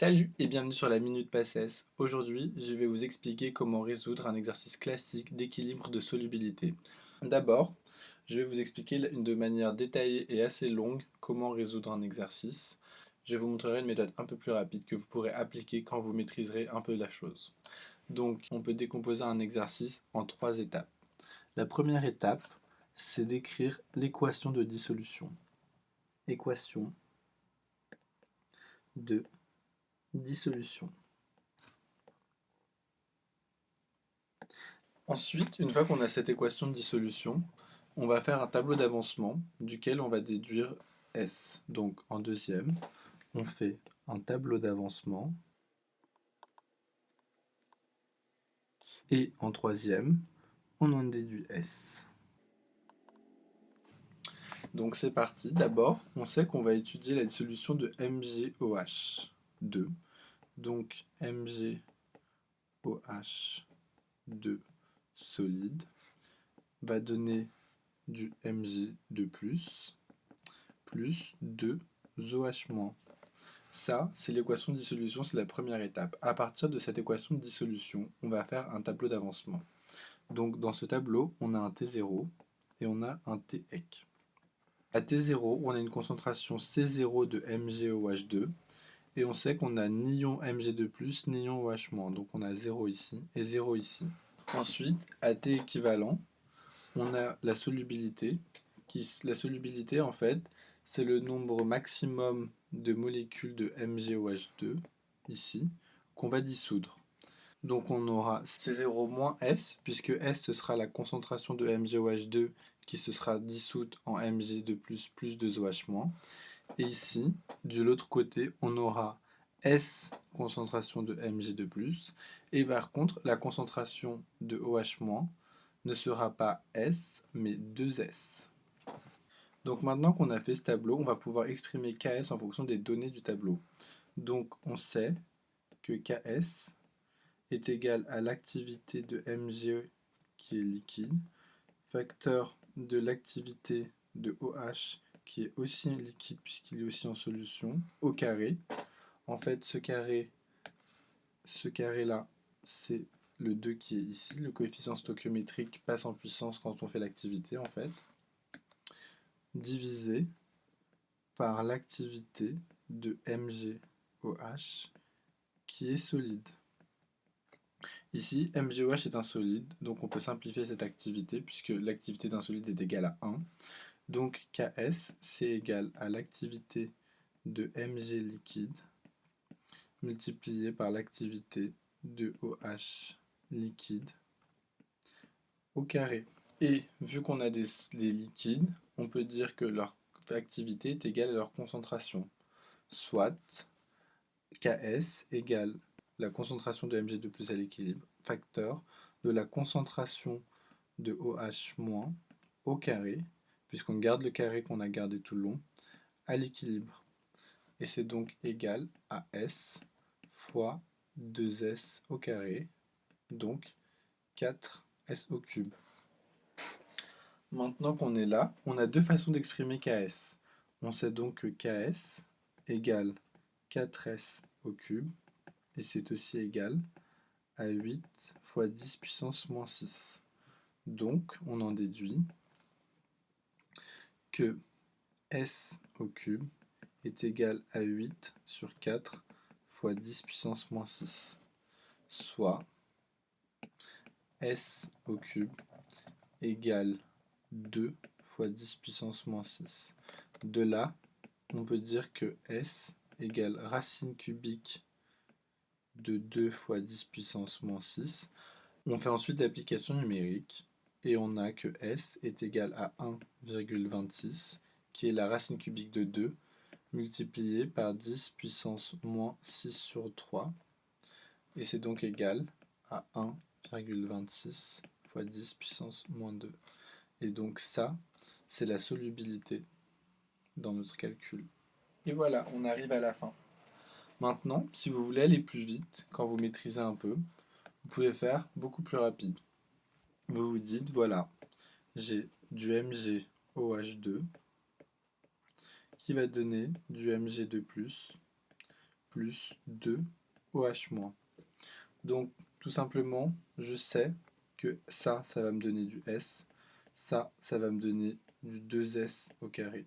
Salut et bienvenue sur la Minute PACES. Aujourd'hui, je vais vous expliquer comment résoudre un exercice classique d'équilibre de solubilité. D'abord, je vais vous expliquer de manière détaillée et assez longue comment résoudre un exercice. Je vous montrerai une méthode un peu plus rapide que vous pourrez appliquer quand vous maîtriserez un peu la chose. Donc, on peut décomposer un exercice en trois étapes. La première étape, c'est d'écrire l'équation de dissolution. Équation de dissolution. Ensuite, une fois qu'on a cette équation de dissolution, on va faire un tableau d'avancement duquel on va déduire S. Donc en deuxième, on fait un tableau d'avancement. Et en troisième, on en déduit S. Donc c'est parti. D'abord, on sait qu'on va étudier la dissolution de MgOH2. Donc MgOH2 solide va donner du Mg2+, plus 2OH-. Ça, c'est l'équation de dissolution, c'est la première étape. À partir de cette équation de dissolution, on va faire un tableau d'avancement. Donc dans ce tableau, on a un T0 et on a un T-ec. À T0, on a une concentration C0 de MgOH2 et on sait qu'on a ni ion Mg2+, ni ion OH-. Donc on a 0 ici et 0 ici. Ensuite, à T équivalent, on a la solubilité. La solubilité, en fait, c'est le nombre maximum de molécules de MgOH2, ici, qu'on va dissoudre. Donc on aura C0 moins S, puisque S, ce sera la concentration de MgOH2 qui se sera dissoute en Mg2+, plus 2OH-. Et ici, de l'autre côté, on aura S, concentration de Mg2+, et par contre, la concentration de OH- ne sera pas S, mais 2S. Donc maintenant qu'on a fait ce tableau, on va pouvoir exprimer Ks en fonction des données du tableau. Donc on sait que Ks est égal à l'activité de Mg qui est liquide, facteur de l'activité de OH qui est aussi liquide puisqu'il est aussi en solution, au carré. En fait, ce carré-là, c'est le 2 qui est ici. Le coefficient stoichiométrique passe en puissance quand on fait l'activité, en fait, divisé par l'activité de MgOH qui est solide. Ici, MgOH est un solide, donc on peut simplifier cette activité puisque l'activité d'un solide est égale à 1. Donc Ks, c'est égal à l'activité de Mg liquide multiplié par l'activité de OH liquide au carré. Et vu qu'on a les liquides, on peut dire que leur activité est égale à leur concentration. Soit Ks égale la concentration de Mg2+ à l'équilibre, facteur de la concentration de OH- au carré, puisqu'on garde le carré qu'on a gardé tout le long, à l'équilibre. Et c'est donc égal à S fois 2S au carré, donc 4S au cube. Maintenant qu'on est là, on a deux façons d'exprimer Ks. On sait donc que Ks égale 4S au cube, et c'est aussi égal à 8 fois 10 puissance moins 6. Donc, on en déduit que S au cube est égal à 8 sur 4 fois 10 puissance moins 6, soit S au cube égale 2 fois 10 puissance moins 6. De là, on peut dire que S égale racine cubique de 2 fois 10 puissance moins 6. On fait ensuite l'application numérique et on a que S est égal à 1,26 qui est la racine cubique de 2 multiplié par 10 puissance moins 6 sur 3 et c'est donc égal à 1,26 fois 10 puissance moins 2. Et donc ça, c'est la solubilité dans notre calcul. Et voilà, on arrive à la fin. Maintenant, si vous voulez aller plus vite, quand vous maîtrisez un peu, vous pouvez faire beaucoup plus rapide. Vous vous dites, voilà, j'ai du MgOH2 qui va donner du Mg2+, plus 2 OH-. Donc, tout simplement, je sais que ça va me donner du S. Ça va me donner du 2S au carré.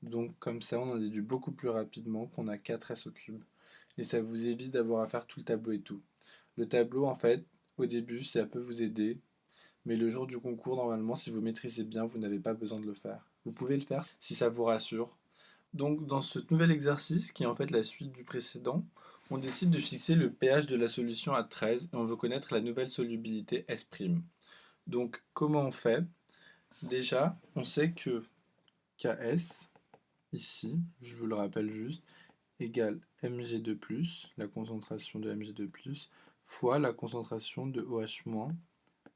Donc, comme ça, on en déduit beaucoup plus rapidement qu'on a 4S au cube. Et ça vous évite d'avoir à faire tout le tableau et tout. Le tableau, en fait, au début, ça peut vous aider. Mais le jour du concours, normalement, si vous maîtrisez bien, vous n'avez pas besoin de le faire. Vous pouvez le faire si ça vous rassure. Donc, dans ce nouvel exercice, qui est en fait la suite du précédent, on décide de fixer le pH de la solution à 13 et on veut connaître la nouvelle solubilité S'. Donc, comment on fait? Déjà, on sait que Ks, ici, je vous le rappelle juste, égale Mg2+, la concentration de Mg2+, fois la concentration de OH-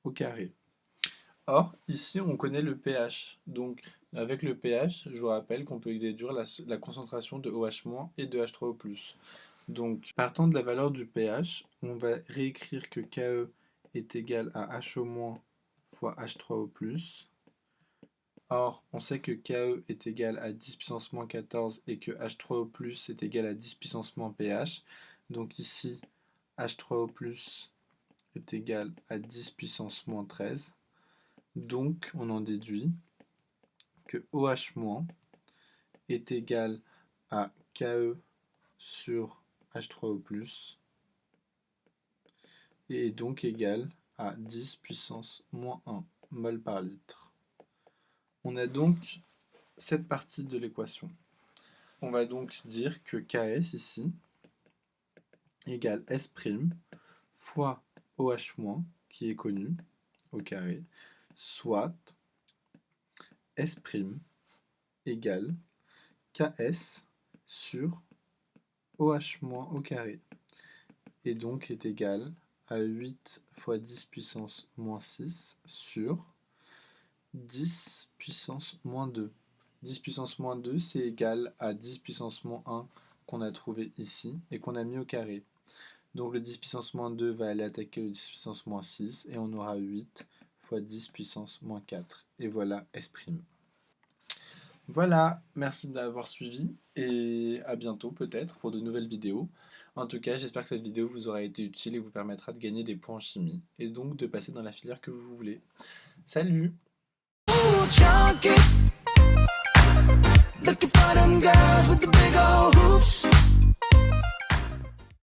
au carré. Or, ici, on connaît le pH. Donc, avec le pH, je vous rappelle qu'on peut déduire la concentration de OH- et de H3O+. Donc, partant de la valeur du pH, on va réécrire que Ke est égal à HO- fois H3O+. Or, on sait que Ke est égal à 10 puissance moins 14 et que H3O+ est égal à 10 puissance moins pH. Donc ici, H3O+ est égal à 10 puissance moins 13. Donc, on en déduit que OH- est égal à Ke sur H3O+, et est donc égal à 10 puissance moins 1 mol par litre. On a donc cette partie de l'équation. On va donc dire que Ks ici égale S' fois OH- qui est connu au carré, soit S' égale Ks sur OH- au carré, et donc est égal à 8 fois 10 puissance moins 6 sur 10 puissance moins 2. 10 puissance moins 2, c'est égal à 10 puissance moins 1 qu'on a trouvé ici et qu'on a mis au carré. Donc le 10 puissance moins 2 va aller attaquer le 10 puissance moins 6 et on aura 8 fois 10 puissance moins 4. Et voilà S'. Voilà, merci d'avoir suivi et à bientôt peut-être pour de nouvelles vidéos. En tout cas, j'espère que cette vidéo vous aura été utile et vous permettra de gagner des points en chimie et donc de passer dans la filière que vous voulez. Salut! Chunky, looking for them girls with the big old hoops.